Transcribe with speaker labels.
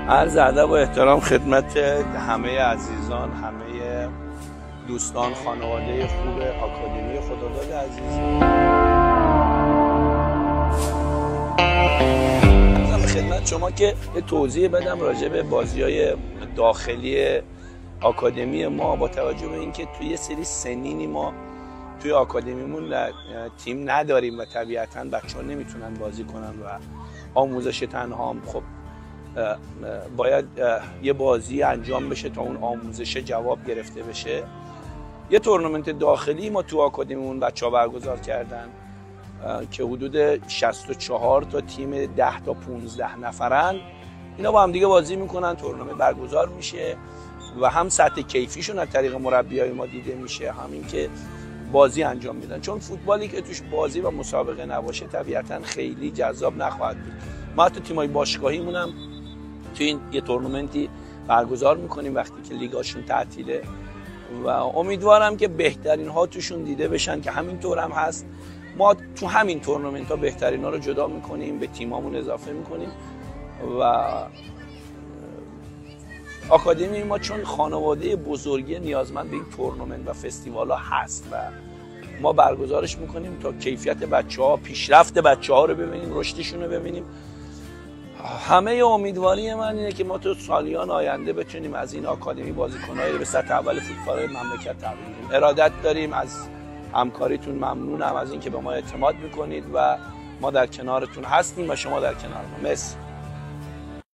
Speaker 1: عرض ادب و احترام خدمت همه عزیزان، همه دوستان، خانواده خوب آکادمی خداداد عزیز. خدمت شما که توضیح بدم راجع به بازی‌های داخلی آکادمی ما، با توجه به اینکه توی یه سری سنینی ما توی آکادمیمون تیم نداریم و طبیعتاً بچه‌ها نمیتونن بازی کنن و آموزش تنها هم خب باید یه بازی انجام بشه تا اون آموزش جواب گرفته بشه. یه تورنمنت داخلی ما تو آکادمیمون بچه‌ها برگزار کردن که حدود 64 تا تیم 10 تا 15 نفرن. اینا با هم دیگه بازی میکنن، تورنمنت برگزار میشه و هم سطح کیفیشون از طریق مربیای ما دیده میشه، همین که بازی انجام میدن. چون فوتبالی که توش بازی و مسابقه نباشه طبیعتاً خیلی جذاب نخواهد بود. ما حتی تیمای باشگاهیمون هم تو این یه تورنمنتی برگزار میکنیم وقتی که لیگاشون تعطیله و امیدوارم که بهترین ها توشون دیده بشن که همینطور هم هست. ما تو همین تورنمنت ها بهترین ها رو جدا میکنیم، به تیمامون اضافه میکنیم و آکادمی ما چون خانواده بزرگی نیازمند به این تورنمنت و فستیوال ها هست و ما برگزارش میکنیم تا کیفیت بچه ها، پیشرفت بچه ها رو ببینیم، رشدشون رو ببینیم. همه امیدواری من اینه که ما تو سالیان آینده بتونیم از این آکادمی بازیکنایی رو به سطح اول فوتبال مملکت تبدیل کنیم. ارادت داریم، از همکاریتون ممنونم، از اینکه به ما اعتماد میکنید و ما در کنارتون هستیم و شما در کنار ما. مرسی.